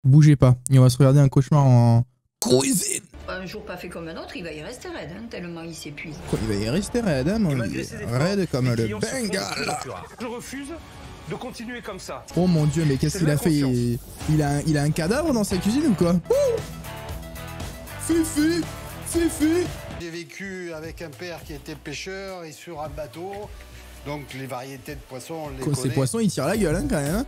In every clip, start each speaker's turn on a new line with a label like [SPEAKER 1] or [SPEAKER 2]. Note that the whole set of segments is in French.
[SPEAKER 1] Bougez pas. Et on va se regarder un cauchemar en cuisine.
[SPEAKER 2] Un jour pas fait comme un autre, il va y rester raide, hein, tellement il s'épuise.
[SPEAKER 1] Quoi, il va y rester raide, hein, mon gars. Raide comme le Bengale.
[SPEAKER 3] Je refuse de continuer comme ça.
[SPEAKER 1] Oh mon dieu, mais qu'est-ce qu'il a fait? Il a un cadavre dans sa cuisine ou quoi? Fifi, Fifi.
[SPEAKER 4] J'ai vécu avec un père qui était pêcheur et sur un bateau. Donc les variétés de poissons, on les connaît.
[SPEAKER 1] Ces poissons, ils tirent la gueule, hein, quand même. Hein.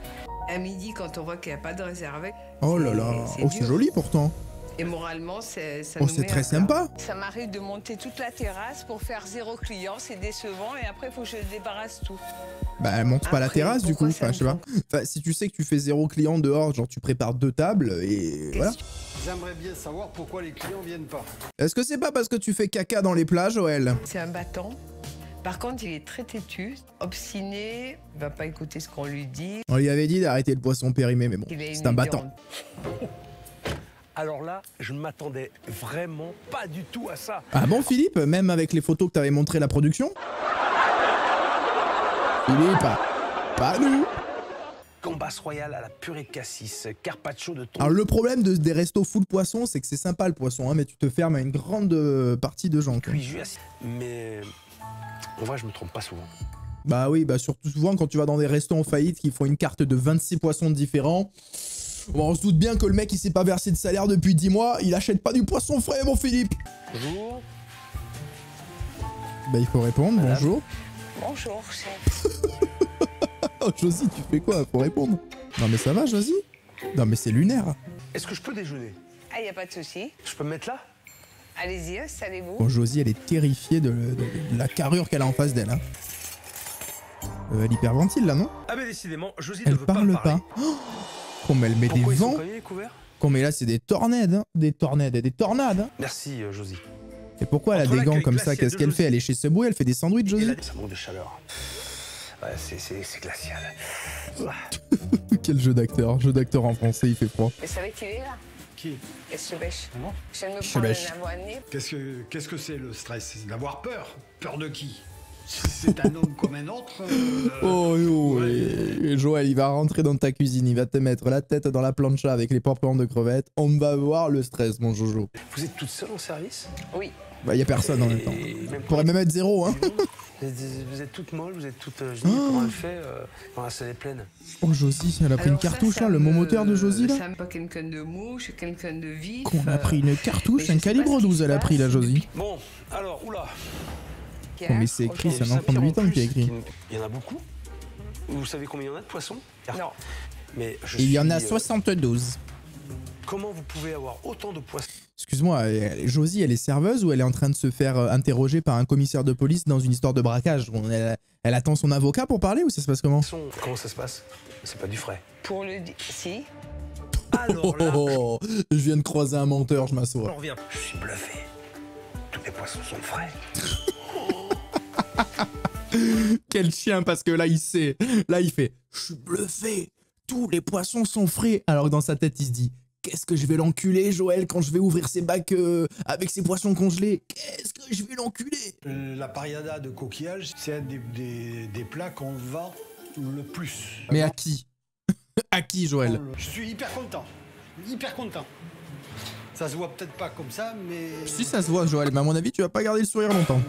[SPEAKER 5] À midi, quand on voit qu'il n'y a pas de réserve.
[SPEAKER 1] Oh là là. Oh, c'est joli pourtant.
[SPEAKER 5] Et moralement, ça
[SPEAKER 1] oh,
[SPEAKER 5] nous
[SPEAKER 1] c'est
[SPEAKER 5] met
[SPEAKER 1] très sympa.
[SPEAKER 5] Ça m'arrive de monter toute la terrasse pour faire 0 client, c'est décevant. Et après, il faut que je débarrasse tout.
[SPEAKER 1] Bah, elle monte pas la terrasse du coup. Enfin, je sais pas. Enfin, si tu sais que tu fais 0 client dehors, genre tu prépares 2 tables et voilà.
[SPEAKER 4] J'aimerais bien savoir pourquoi les clients viennent pas.
[SPEAKER 1] Est-ce que c'est pas parce que tu fais caca dans les plats, Joël?
[SPEAKER 5] C'est un battant. Par contre, il est très têtu, obstiné, il va pas écouter ce qu'on lui dit.
[SPEAKER 1] On lui avait dit d'arrêter le poisson périmé, mais bon, c'est un battant.
[SPEAKER 3] Alors là, je ne m'attendais vraiment pas du tout à ça.
[SPEAKER 1] Ah bon, Philippe? Même avec les photos que t'avais montré la production? Philippe, pas nous.
[SPEAKER 3] Gambas royale à la purée de cassis, carpaccio de thon.
[SPEAKER 1] Alors le problème des restos full poisson, c'est que c'est sympa le poisson, hein, mais tu te fermes à une grande partie de gens.
[SPEAKER 3] Mais en vrai, je me trompe pas souvent.
[SPEAKER 1] Bah oui, bah surtout souvent quand tu vas dans des restos en faillite qui font une carte de 26 poissons différents. Bon, on se doute bien que le mec il s'est pas versé de salaire depuis 10 mois, il achète pas du poisson frais, mon Philippe.
[SPEAKER 3] Bonjour.
[SPEAKER 1] Bah il faut répondre,
[SPEAKER 3] Madame.
[SPEAKER 1] bonjour.
[SPEAKER 5] Bonjour, chef.
[SPEAKER 1] Oh Josie, tu fais quoi? Faut répondre. Non mais ça va Josie? Non mais c'est lunaire.
[SPEAKER 3] Est-ce que je peux déjeuner?
[SPEAKER 5] Ah, il n'y a pas de souci.
[SPEAKER 3] Je peux me mettre là?
[SPEAKER 5] Allez-y, installez-vous.
[SPEAKER 1] Bon, Josie, elle est terrifiée de la carrure qu'elle a en face d'elle. Hein. Elle hyperventile là, non?
[SPEAKER 3] Ah mais décidément, Josie
[SPEAKER 1] Elle
[SPEAKER 3] ne veut pas
[SPEAKER 1] parle
[SPEAKER 3] me parler.
[SPEAKER 1] pas. Oh, comme elle met
[SPEAKER 3] Pourquoi
[SPEAKER 1] des
[SPEAKER 3] ils sont
[SPEAKER 1] vents.
[SPEAKER 3] pas mis, les couverts?
[SPEAKER 1] Comme là, c'est des tornades, hein. Des tornades et des tornades. Hein.
[SPEAKER 3] Merci, Josie.
[SPEAKER 1] Et pourquoi elle a
[SPEAKER 3] Entre
[SPEAKER 1] des
[SPEAKER 3] la
[SPEAKER 1] gants
[SPEAKER 3] queue
[SPEAKER 1] comme ça?
[SPEAKER 3] glaciale
[SPEAKER 1] Qu'est-ce
[SPEAKER 3] de
[SPEAKER 1] qu'elle
[SPEAKER 3] Josie.
[SPEAKER 1] fait? Elle est chez Subway, elle fait des sandwichs,
[SPEAKER 3] Et
[SPEAKER 1] Josie?
[SPEAKER 3] là, ça manque de chaleur. Ouais, c'est glacial.
[SPEAKER 1] Quel jeu d'acteur en français, il fait froid.
[SPEAKER 5] Vous savez qui est là?
[SPEAKER 4] Qui?
[SPEAKER 5] Et ce bêche. Je viens de me
[SPEAKER 1] Ce
[SPEAKER 5] prendre
[SPEAKER 1] bêche.
[SPEAKER 5] un avoine.
[SPEAKER 4] Qu'est-ce que c'est le stress? C'est d'avoir peur. Peur de qui? Si c'est un homme comme un autre.
[SPEAKER 1] Oh yo,
[SPEAKER 4] ouais.
[SPEAKER 1] et Joël, il va rentrer dans ta cuisine, il va te mettre la tête dans la plancha avec les porte-plans de crevettes. On va voir le stress, mon Jojo.
[SPEAKER 3] Vous êtes toute seule en service?
[SPEAKER 5] Oui.
[SPEAKER 1] Bah, y a personne en même temps.
[SPEAKER 3] Et même
[SPEAKER 1] Pourrait même être 0, hein.
[SPEAKER 3] Vous êtes toute molle, vous êtes toute... je dis, comment elle fait quand la salle est pleine?
[SPEAKER 1] Oh, Josie, elle a pris une
[SPEAKER 5] Alors ça,
[SPEAKER 1] cartouche,
[SPEAKER 5] ça
[SPEAKER 1] là, le
[SPEAKER 5] me-
[SPEAKER 1] mot moteur de Josie, là.
[SPEAKER 5] Ça me pas quelqu'un de mou, je suis quelqu'un de vif.
[SPEAKER 1] Qu'on a pris une cartouche,
[SPEAKER 5] mais
[SPEAKER 1] un
[SPEAKER 5] je sais pas
[SPEAKER 1] calibre
[SPEAKER 5] ce qui
[SPEAKER 1] 12,
[SPEAKER 5] se
[SPEAKER 1] elle a pris, la
[SPEAKER 5] passe.
[SPEAKER 1] Josie.
[SPEAKER 3] Bon, alors, oula.
[SPEAKER 1] Oh, mais c'est écrit, c'est un enfant de 8 ans qui a écrit.
[SPEAKER 3] Il y en a beaucoup. Vous savez combien il y en a de poissons?
[SPEAKER 5] Non.
[SPEAKER 3] Mais je
[SPEAKER 1] Il y en a
[SPEAKER 3] suis,
[SPEAKER 1] 72.
[SPEAKER 3] Comment vous pouvez avoir autant de poissons?
[SPEAKER 1] Excuse-moi, Josie, elle est serveuse ou elle est en train de se faire interroger par un commissaire de police dans une histoire de braquage? Elle attend son avocat pour parler ou ça se passe comment?
[SPEAKER 3] Comment ça se passe? C'est pas du frais.
[SPEAKER 5] Pour le dire. Si.
[SPEAKER 3] Alors là,
[SPEAKER 1] Oh, je viens de croiser un menteur, je
[SPEAKER 3] on
[SPEAKER 1] m'assois.
[SPEAKER 3] revient. Je suis bluffé. Tous les poissons sont frais.
[SPEAKER 1] Quel chien, parce que là, il sait. Là, il fait « Je suis bluffé, tous les poissons sont frais !» Alors que dans sa tête, il se dit « Qu'est-ce que je vais l'enculer, Joël, quand je vais ouvrir ses bacs avec ses poissons congelés? Qu'est-ce que je vais l'enculer ?»
[SPEAKER 4] La pariada de coquillage, c'est un des plats qu'on vend le plus.
[SPEAKER 1] Mais à qui? À qui, Joël?
[SPEAKER 4] Je suis hyper content. Hyper content. Ça se voit peut-être pas comme ça, mais...
[SPEAKER 1] Si ça se voit, Joël, mais à mon avis, tu vas pas garder le sourire longtemps.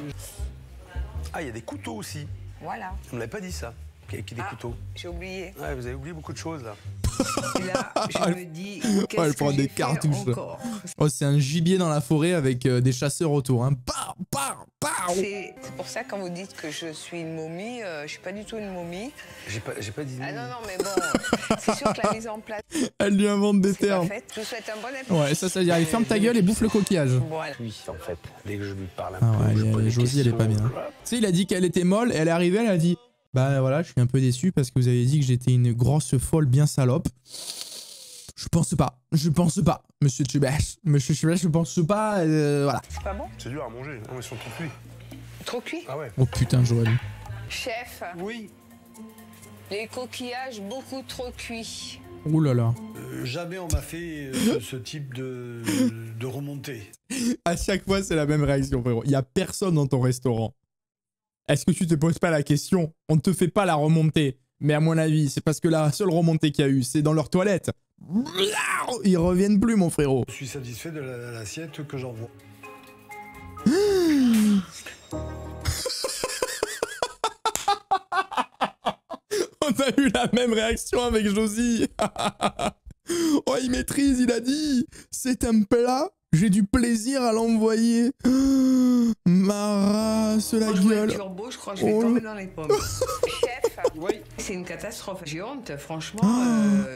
[SPEAKER 3] Ah, il y a des couteaux aussi.
[SPEAKER 5] Voilà.
[SPEAKER 3] On me l'avait pas dit ça. Qu'il y a des couteaux.
[SPEAKER 5] J'ai oublié.
[SPEAKER 3] Ouais, vous avez oublié beaucoup de choses là.
[SPEAKER 5] Et là, je me dis,
[SPEAKER 1] elle
[SPEAKER 5] qu'est-ce
[SPEAKER 1] prend
[SPEAKER 5] que
[SPEAKER 1] des
[SPEAKER 5] j'ai fait
[SPEAKER 1] cartouches, là.
[SPEAKER 5] encore?
[SPEAKER 1] Oh, c'est un gibier dans la forêt avec des chasseurs autour. Hein. Pow, pow, pow.
[SPEAKER 5] C'est pour ça quand vous dites que je suis une momie, je suis pas du tout une momie.
[SPEAKER 3] J'ai pas dit.
[SPEAKER 5] Ah non, non, mais bon, c'est sûr que la mise en place,
[SPEAKER 1] Elle lui invente des
[SPEAKER 5] c'est pas
[SPEAKER 1] termes.
[SPEAKER 5] fait. Je vous souhaite un bon appétit.
[SPEAKER 1] Ouais, ça veut dire, allez, ferme ta gueule et bouffe le coquillage.
[SPEAKER 5] Voilà.
[SPEAKER 3] Oui, en fait. Dès que je lui parle un
[SPEAKER 1] Ah
[SPEAKER 3] peu,
[SPEAKER 1] ouais,
[SPEAKER 3] je pose des
[SPEAKER 1] Josie, elle est pas bien.
[SPEAKER 3] questions.
[SPEAKER 1] Tu sais, il a dit qu'elle était molle, et elle est arrivée, elle a dit « Bah voilà, je suis un peu déçu parce que vous avez dit que j'étais une grosse folle bien salope. » Je pense pas, monsieur Chubach. Monsieur Chubach, je pense pas, voilà.
[SPEAKER 5] C'est pas bon?
[SPEAKER 3] C'est dur à manger. Non, mais ils sont trop cuits.
[SPEAKER 5] Trop cuit?
[SPEAKER 3] Ah ouais.
[SPEAKER 1] Oh putain, Joël.
[SPEAKER 5] Chef,
[SPEAKER 4] Oui,
[SPEAKER 5] les coquillages beaucoup trop cuits.
[SPEAKER 1] Ouh là là.
[SPEAKER 4] jamais on m'a fait ce type de remontée.
[SPEAKER 1] À chaque fois, c'est la même réaction, frérot. Il y a personne dans ton restaurant. Est-ce que tu te poses pas la question? On ne te fait pas la remontée. Mais à mon avis, c'est parce que la seule remontée qu'il y a eu, c'est dans leurs toilettes. Ils reviennent plus, mon frérot.
[SPEAKER 4] Je suis satisfait de l'assiette que j'envoie.
[SPEAKER 1] On a eu la même réaction avec Josie. Oh, il maîtrise, il a dit. C'est un plat, j'ai du plaisir à l'envoyer. Ma race, la gueule.
[SPEAKER 5] Le turbo, je crois que je vais tomber dans les pommes. Chef, oui. C'est une catastrophe. J'ai honte, franchement.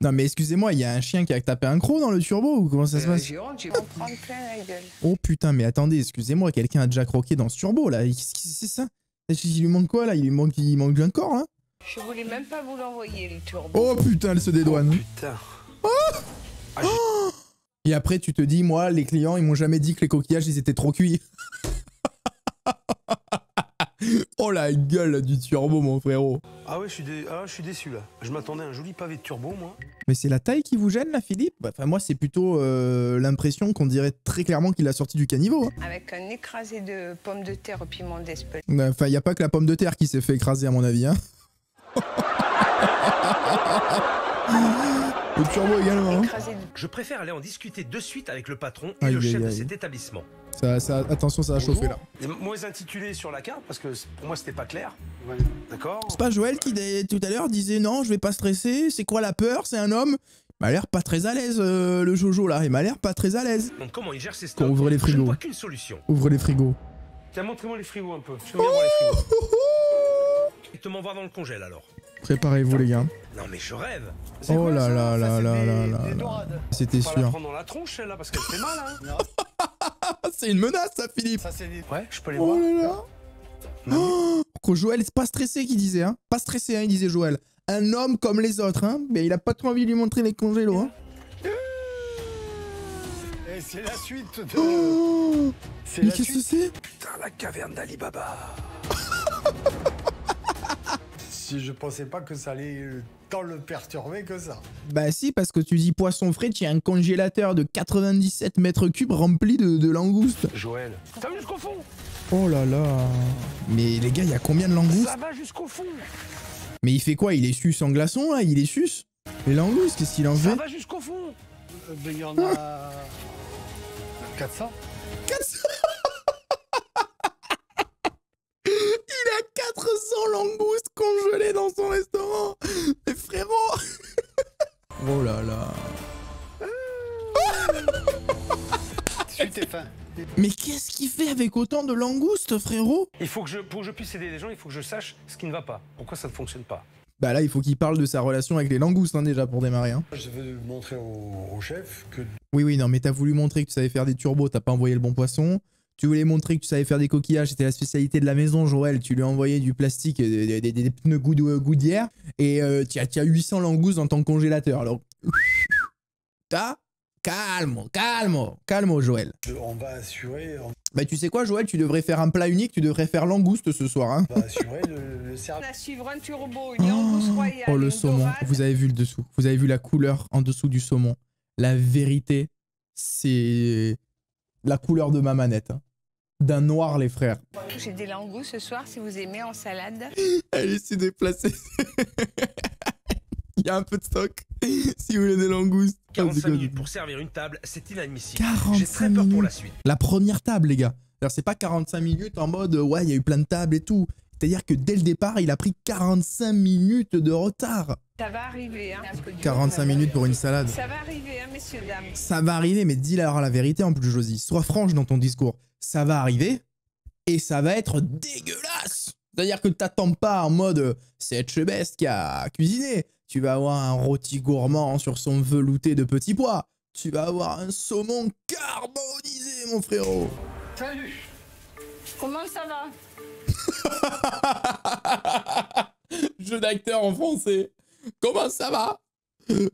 [SPEAKER 1] Non mais excusez-moi, il y a un chien qui a tapé un croc dans le turbo ou comment ça se passe?
[SPEAKER 5] J'ai honte, je vais m'en prendre plein la gueule.
[SPEAKER 1] Oh putain, mais attendez, excusez-moi, quelqu'un a déjà croqué dans ce turbo là. Qu'est-ce que c'est ça? Il lui manque quoi là? Il manque d'un corps là?
[SPEAKER 5] Je voulais même pas vous l'envoyer, le turbo.
[SPEAKER 1] Oh putain, elle se dédouane.
[SPEAKER 3] Oh, putain.
[SPEAKER 1] Et après, tu te dis, moi, les clients, ils m'ont jamais dit que les coquillages, ils étaient trop cuits. Oh la gueule du turbo, mon frérot.
[SPEAKER 3] Ah ouais, je suis déçu là. Je m'attendais à un joli pavé de turbo, moi.
[SPEAKER 1] Mais c'est la taille qui vous gêne, là, Philippe? Enfin, moi, c'est plutôt l'impression qu'on dirait très clairement qu'il a sorti du caniveau. Hein.
[SPEAKER 5] Avec un écrasé de pommes de terre au piment d'Espelette.
[SPEAKER 1] Enfin, il n'y a pas que la pomme de terre qui s'est fait écraser, à mon avis. Hein. Le turbo également. Hein.
[SPEAKER 6] Je préfère aller en discuter de suite avec le patron et
[SPEAKER 1] Aïe,
[SPEAKER 6] le chef
[SPEAKER 1] aïe,
[SPEAKER 6] de
[SPEAKER 1] aïe.
[SPEAKER 6] cet établissement.
[SPEAKER 1] Attention, ça va chauffer là.
[SPEAKER 3] Moins intitulé sur la carte parce que pour moi c'était pas clair.
[SPEAKER 4] Ouais.
[SPEAKER 3] D'accord.
[SPEAKER 1] C'est pas Joël qui tout à l'heure disait non, je vais pas stresser, c'est quoi la peur, c'est un homme. Il m'a l'air pas très à l'aise, le Jojo là, il m'a l'air pas très à l'aise.
[SPEAKER 6] Donc comment il gère ses
[SPEAKER 1] Qu'on
[SPEAKER 6] stocks?
[SPEAKER 1] ouvre les
[SPEAKER 6] Je ne
[SPEAKER 1] frigos.
[SPEAKER 6] vois qu'une solution.
[SPEAKER 1] Ouvre les frigos.
[SPEAKER 3] Tiens, montrez-moi les frigos un peu. Je veux bien voir les frigos.
[SPEAKER 6] Directement voir dans le congèle alors.
[SPEAKER 1] Préparez-vous les gars.
[SPEAKER 6] Non mais je rêve.
[SPEAKER 4] C'est
[SPEAKER 1] Oh
[SPEAKER 4] quoi,
[SPEAKER 1] là
[SPEAKER 4] ça?
[SPEAKER 1] là
[SPEAKER 4] Ça,
[SPEAKER 1] là
[SPEAKER 4] c'est
[SPEAKER 1] là
[SPEAKER 4] des-
[SPEAKER 1] là
[SPEAKER 4] des
[SPEAKER 1] là.
[SPEAKER 4] dorades.
[SPEAKER 1] C'était
[SPEAKER 3] Pas la
[SPEAKER 1] sûr.
[SPEAKER 3] prendre dans la tronche celle-là parce qu'elle fait mal. Hein.
[SPEAKER 4] Non,
[SPEAKER 1] C'est une menace ça, Philippe.
[SPEAKER 4] ça c'est des...
[SPEAKER 3] Ouais, je peux les
[SPEAKER 1] Oh
[SPEAKER 3] voir.
[SPEAKER 1] là là. Oh, que Joël, c'est pas stressé qu'il disait, hein. Pas stressé, hein, il disait Joël. Un homme comme les autres, hein. Mais il a pas trop envie de lui montrer les congélos, hein.
[SPEAKER 4] Et c'est la suite de...
[SPEAKER 1] Oh,
[SPEAKER 4] C'est
[SPEAKER 1] mais
[SPEAKER 4] la
[SPEAKER 1] qu'est-ce que
[SPEAKER 4] suite.
[SPEAKER 1] c'est?
[SPEAKER 3] Putain, la caverne d'Ali Baba.
[SPEAKER 4] Si je pensais pas que ça allait tant le perturber que ça.
[SPEAKER 1] Bah si, parce que tu dis poisson frais, tu as un congélateur de 97 mètres cubes rempli de langoustes.
[SPEAKER 3] Joël. Ça va jusqu'au fond.
[SPEAKER 1] Oh là là. Mais les gars, il y a combien de langoustes?
[SPEAKER 3] Ça va jusqu'au fond.
[SPEAKER 1] Mais il fait quoi? Il est suce en glaçon, là? Il est suce? Les langoustes, qu'est-ce qu'il en
[SPEAKER 3] Ça
[SPEAKER 1] fait?
[SPEAKER 3] va jusqu'au fond.
[SPEAKER 4] Il y en a... 400.
[SPEAKER 1] 400. Il a 400 langoustes congelées dans son restaurant. Mais frérot. Oh là là.
[SPEAKER 4] Suite et fin.
[SPEAKER 1] Mais qu'est-ce qu'il fait avec autant de langoustes, frérot?
[SPEAKER 3] Pour que je puisse aider les gens, il faut que je sache ce qui ne va pas. Pourquoi ça ne fonctionne pas.
[SPEAKER 1] Bah là, il faut qu'il parle de sa relation avec les langoustes, hein, déjà, pour démarrer. Hein.
[SPEAKER 4] Je veux montrer au chef que...
[SPEAKER 1] Oui, non, mais t'as voulu montrer que tu savais faire des turbos, t'as pas envoyé le bon poisson. Tu voulais montrer que tu savais faire des coquillages, c'était la spécialité de la maison, Joël. Tu lui as envoyé du plastique, des pneus Goodyear, et tu as 800 langoustes dans ton congélateur. Alors, calme, Joël.
[SPEAKER 4] On va assurer...
[SPEAKER 1] Bah tu sais quoi, Joël, tu devrais faire un plat unique, tu devrais faire langouste ce soir. Hein.
[SPEAKER 4] On va assurer le
[SPEAKER 5] On
[SPEAKER 4] service.
[SPEAKER 5] va suivre un turbo, une langouste royale,
[SPEAKER 1] Oh, le
[SPEAKER 5] une
[SPEAKER 1] saumon.
[SPEAKER 5] dorade.
[SPEAKER 1] Vous avez vu le dessous. Vous avez vu la couleur en dessous du saumon. La vérité, c'est la couleur de ma manette. Hein. D'un noir, les frères.
[SPEAKER 5] J'ai des langoustes ce soir, si vous aimez, en salade.
[SPEAKER 1] Elle est si déplacée. Il y a un peu de stock. Si vous voulez des langoustes.
[SPEAKER 6] 45 minutes pour servir une table, c'est inadmissible.
[SPEAKER 1] 45
[SPEAKER 6] J'ai très peur pour la suite.
[SPEAKER 1] La première table, les gars. Alors, c'est pas 45 minutes en mode ouais, il y a eu plein de tables et tout. C'est-à-dire que dès le départ, il a pris 45 minutes de retard.
[SPEAKER 5] Ça va arriver, hein.
[SPEAKER 1] 45 minutes pour une salade.
[SPEAKER 5] Ça va arriver, hein, messieurs, dames.
[SPEAKER 1] Ça va arriver, mais dis-leur la vérité en plus, Josie. Sois franche dans ton discours. Ça va arriver et ça va être dégueulasse. C'est-à-dire que t'attends pas en mode c'est Etchebest qui a cuisiné. Tu vas avoir un rôti gourmand sur son velouté de petits pois. Tu vas avoir un saumon carbonisé, mon frérot.
[SPEAKER 4] Salut.
[SPEAKER 5] Comment ça va?
[SPEAKER 1] Jeu d'acteur en français. Comment ça va?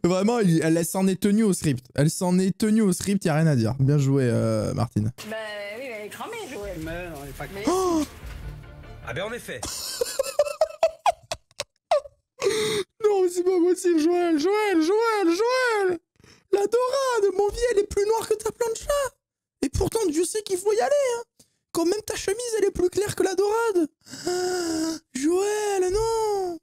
[SPEAKER 1] Vraiment, elle s'en est tenue au script. Elle s'en est tenue au script, y a rien à dire. Bien joué, Martine.
[SPEAKER 5] Ben oui, elle est cramée, Joël.
[SPEAKER 4] Mais on est pas...
[SPEAKER 1] Oh
[SPEAKER 6] Ah ben en effet.
[SPEAKER 1] non, mais c'est pas possible, Joël. La dorade, mon vie, elle est plus noire que ta plancha. Et pourtant, Dieu sait qu'il faut y aller, hein. Quand même ta chemise, elle est plus claire que la dorade. Ah, Joël, non.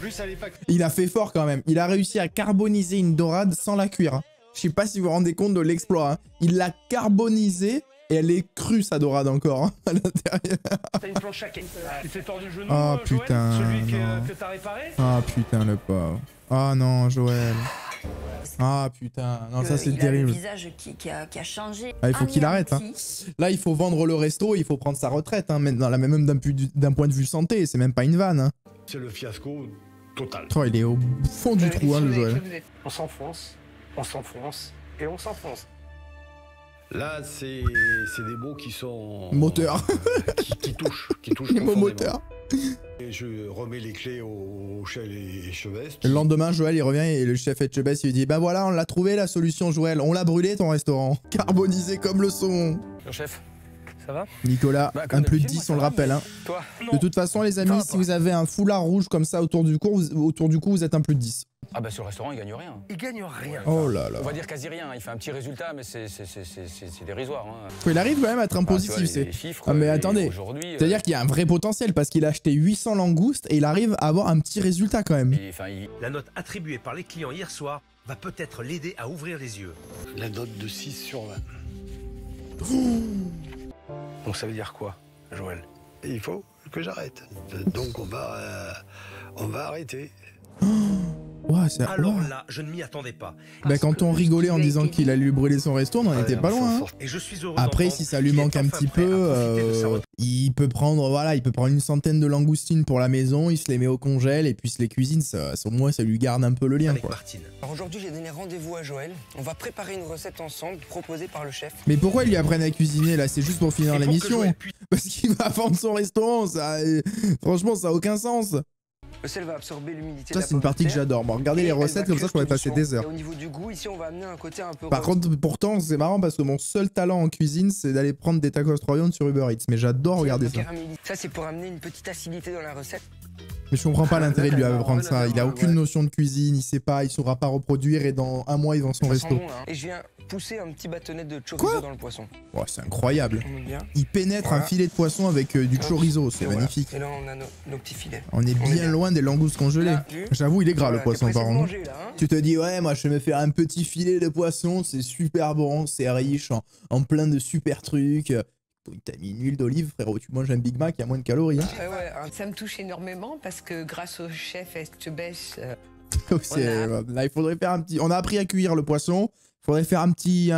[SPEAKER 4] plus, elle est pas...
[SPEAKER 1] Il a fait fort quand même. Il a réussi à carboniser une dorade sans la cuire. Hein. Je sais pas si vous vous rendez compte de l'exploit. Hein. Il l'a carbonisée et elle est crue sa dorade encore hein, à l'intérieur.
[SPEAKER 6] T'as une planche à quai. Tu t'es tordu le genou,
[SPEAKER 1] Oh
[SPEAKER 6] Joël,
[SPEAKER 1] putain,
[SPEAKER 6] celui
[SPEAKER 1] non.
[SPEAKER 6] que t'as réparé.
[SPEAKER 1] Ah putain le pauvre. Ah non Joël. Ah putain, non ça c'est
[SPEAKER 7] il
[SPEAKER 1] terrible.
[SPEAKER 7] a le visage qui a changé.
[SPEAKER 1] Ah, il faut qu'il arrête. Hein. Là il faut vendre le resto, il faut prendre sa retraite. Hein, même d'un point de vue santé, c'est même pas une vanne. Hein.
[SPEAKER 4] C'est le fiasco total.
[SPEAKER 1] Oh, il est au fond du trou hein, le Joël.
[SPEAKER 3] On s'enfonce et on s'enfonce.
[SPEAKER 4] Là, c'est des mots qui sont...
[SPEAKER 1] Moteur.
[SPEAKER 4] qui touchent
[SPEAKER 1] Les mots
[SPEAKER 4] profondément.
[SPEAKER 1] moteurs.
[SPEAKER 4] Et je remets les clés au chef Etchebest.
[SPEAKER 1] Le lendemain, Joël, il revient et le chef Etchebest, il lui dit « Bah voilà, on l'a trouvé la solution, Joël. On l'a brûlé, ton restaurant. Carbonisé comme le son.
[SPEAKER 3] Mon chef, ça va »
[SPEAKER 1] Nicolas,
[SPEAKER 3] Bah, comme
[SPEAKER 1] un plus de
[SPEAKER 3] d'habitude,
[SPEAKER 1] 10,
[SPEAKER 3] moi,
[SPEAKER 1] on le
[SPEAKER 3] ça va,
[SPEAKER 1] rappelle. Hein.
[SPEAKER 3] Toi
[SPEAKER 1] De toute façon, les amis, si vous avez un foulard rouge comme ça autour du cou, vous êtes un plus de 10.
[SPEAKER 8] Ah bah sur le restaurant, il gagne rien.
[SPEAKER 3] Il gagne rien.
[SPEAKER 1] Oh là là.
[SPEAKER 8] On va dire quasi rien. Il fait un petit résultat, mais c'est dérisoire. Hein.
[SPEAKER 1] Il arrive quand même à être un
[SPEAKER 8] Ah, tu vois,
[SPEAKER 1] positif, c'est...
[SPEAKER 8] les chiffres,
[SPEAKER 1] Ah mais attendez,
[SPEAKER 8] aujourd'hui,
[SPEAKER 1] c'est-à-dire qu'il y a un vrai potentiel parce qu'il a acheté 800 langoustes et il arrive à avoir un petit résultat quand même.
[SPEAKER 6] La note attribuée par les clients hier soir va peut-être l'aider à ouvrir les yeux.
[SPEAKER 4] La note de 6 sur 20.
[SPEAKER 3] Donc ça veut dire quoi, Joël?
[SPEAKER 4] Il faut que j'arrête. Donc on va arrêter.
[SPEAKER 1] Ouah, c'est...
[SPEAKER 6] Alors
[SPEAKER 1] ouah.
[SPEAKER 6] là, je ne m'y attendais pas.
[SPEAKER 1] Bah quand on rigolait en disant qu'il allait lui brûler son resto, on en était pas loin. Hein.
[SPEAKER 6] Et je suis heureux
[SPEAKER 1] Après,
[SPEAKER 6] d'entendre
[SPEAKER 1] si ça lui
[SPEAKER 6] qu'il est
[SPEAKER 1] manque un
[SPEAKER 6] enfin
[SPEAKER 1] petit
[SPEAKER 6] prêt à
[SPEAKER 1] peu,
[SPEAKER 6] profiter de sa retraite.
[SPEAKER 1] il peut prendre une centaine de langoustines pour la maison, il se les met au congèle et puis il se les cuisine, au moins ça lui garde un peu le lien
[SPEAKER 6] Avec
[SPEAKER 1] quoi.
[SPEAKER 6] Martine.
[SPEAKER 9] Alors aujourd'hui, j'ai donné rendez-vous à Joël. On va préparer une recette ensemble proposée par le chef.
[SPEAKER 1] Mais pourquoi il lui apprennent à cuisiner là? C'est juste pour finir
[SPEAKER 6] Et pour que
[SPEAKER 1] l'émission.
[SPEAKER 6] Joël puisse-
[SPEAKER 1] Parce qu'il va vendre son restaurant, ça, franchement ça a aucun sens.
[SPEAKER 9] Le sel va absorber l'humidité.
[SPEAKER 1] Ça c'est une partie que j'adore. Bon, regardez les recettes comme ça je pourrais passer des heures.
[SPEAKER 9] Et au niveau du goût, ici, on va amener un côté un peu
[SPEAKER 1] Par
[SPEAKER 9] rose.
[SPEAKER 1] contre, pourtant c'est marrant parce que mon seul talent en cuisine c'est d'aller prendre des tacos royaume sur Uber Eats. Mais j'adore regarder ça.
[SPEAKER 9] Ça, c'est pour amener une petite acidité dans la recette.
[SPEAKER 1] Mais je comprends pas l'intérêt de lui apprendre ça. Il a aucune notion de cuisine, il sait pas, il saura pas reproduire et dans un mois il vend son
[SPEAKER 9] Ça sent
[SPEAKER 1] resto.
[SPEAKER 9] bon, là, hein. Et je viens pousser un petit bâtonnet de chorizo dans le poisson.
[SPEAKER 1] Oh, c'est incroyable.
[SPEAKER 9] On est bien.
[SPEAKER 1] Il pénètre
[SPEAKER 9] Voilà.
[SPEAKER 1] un filet de poisson avec du
[SPEAKER 9] Hop.
[SPEAKER 1] chorizo, c'est
[SPEAKER 9] Et voilà.
[SPEAKER 1] magnifique.
[SPEAKER 9] Et là, on a nos petits filets.
[SPEAKER 1] On est bien loin des langoustes congelées.
[SPEAKER 9] Là, vu
[SPEAKER 1] J'avoue, il est gras
[SPEAKER 9] Voilà,
[SPEAKER 1] le poisson
[SPEAKER 9] t'es
[SPEAKER 1] par
[SPEAKER 9] pressé de
[SPEAKER 1] contre.
[SPEAKER 9] manger, là, hein.
[SPEAKER 1] Tu te dis, ouais, moi je vais me faire un petit filet de poisson, c'est super bon, c'est riche, en plein de super trucs. T'as mis une huile d'olive, frérot, tu manges un Big Mac, il y a moins de calories. Hein.
[SPEAKER 5] Ça me touche énormément parce que grâce au chef Etchebest,
[SPEAKER 1] Là, il faudrait faire un petit. On a appris à cuire le poisson, il faudrait faire un petit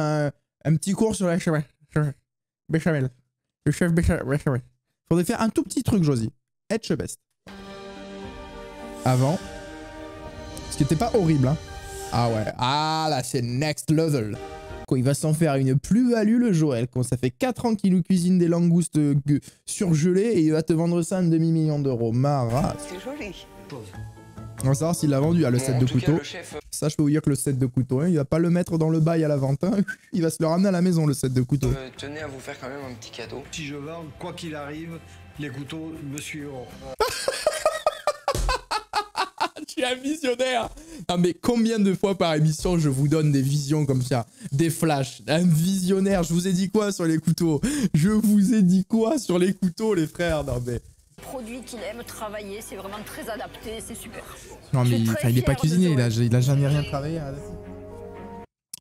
[SPEAKER 1] cours sur la béchamel. Le chef béchamel. Faudrait faire un tout petit truc, Josie. Etchebest. Avant. Ce qui était pas horrible, hein. Ah ouais. Ah là, c'est next level. Quand il va s'en faire une plus-value, le Joël. Quand ça fait 4 ans qu'il nous cuisine des langoustes surgelées et il va te vendre ça un demi-million d'euros. Ma race.
[SPEAKER 5] c'est joli.
[SPEAKER 1] On va savoir s'il l'a vendu à le set
[SPEAKER 9] En
[SPEAKER 1] de
[SPEAKER 9] tout cas,
[SPEAKER 1] couteau.
[SPEAKER 9] le chef,
[SPEAKER 1] Ça, je peux vous dire que le set de couteau, hein, il va pas le mettre dans le bail à la vente. Hein. Il va se le ramener à la maison, le set de couteau.
[SPEAKER 9] tenait à vous faire quand même un petit cadeau.
[SPEAKER 4] Si je vends, quoi qu'il arrive, les couteaux me suivront.
[SPEAKER 1] Tu es un visionnaire. Ah mais combien de fois par émission je vous donne des visions comme ça, des flashs, un visionnaire. Je vous ai dit quoi sur les couteaux? Je vous ai dit quoi sur les couteaux, les frères? Non mais...
[SPEAKER 7] Produit qu'il aime travailler, c'est vraiment très adapté, c'est super.
[SPEAKER 1] Non
[SPEAKER 7] Je
[SPEAKER 1] mais
[SPEAKER 7] suis très
[SPEAKER 1] il est pas
[SPEAKER 7] fière de
[SPEAKER 1] cuisinier,
[SPEAKER 7] Joël.
[SPEAKER 1] il a jamais rien travaillé. Hein.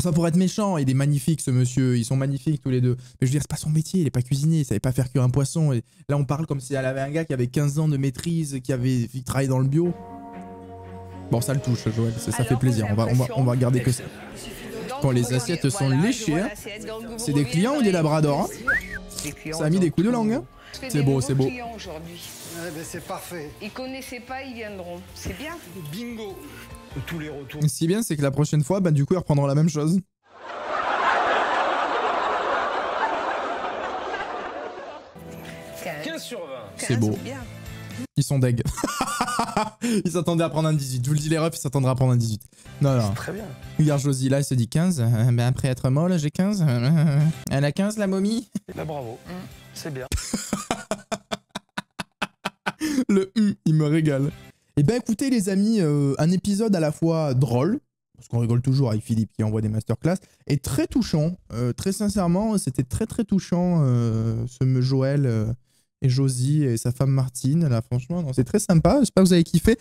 [SPEAKER 1] Ça pourrait être méchant, il est magnifique ce monsieur, ils sont magnifiques tous les deux. Mais je veux dire, c'est pas son métier, il est pas cuisinier, il savait pas faire cuire un poisson. Et là on parle comme si elle avait un gars qui avait 15 ans de maîtrise, qui travaillait dans le bio. Bon, ça le touche, Joël, ça fait plaisir, on va garder que ça. Quand les assiettes sont léchées, hein, c'est des clients ou des labradors, hein? Ça a mis des coups de langue, hein? C'est beau, c'est beau.
[SPEAKER 4] Eh ben, c'est parfait.
[SPEAKER 5] Ils connaissaient pas, ils viendront. C'est bien.
[SPEAKER 4] Bingo. Tous les retours.
[SPEAKER 1] Ce qui est bien, c'est que la prochaine fois, bah, du coup, ils reprendront la même chose.
[SPEAKER 6] Sur 20.
[SPEAKER 1] C'est beau. Ils sont deg. Ils s'attendaient à prendre un 18. Je vous le dis, les refs, ils s'attendraient à prendre un 18. Non, non.
[SPEAKER 3] Très bien.
[SPEAKER 1] Regarde Josie, là, elle se dit 15. Ben après être molle, j'ai 15. Elle a 15, la momie.
[SPEAKER 3] Bah bravo. C'est bien.
[SPEAKER 1] Le il me régale. Et ben écoutez les amis, un épisode à la fois drôle, parce qu'on rigole toujours avec Philippe qui envoie des masterclass, et très touchant. Très sincèrement, c'était très très touchant ce Joël et Josie et sa femme Martine. Là franchement, c'est très sympa. J'espère que vous avez kiffé.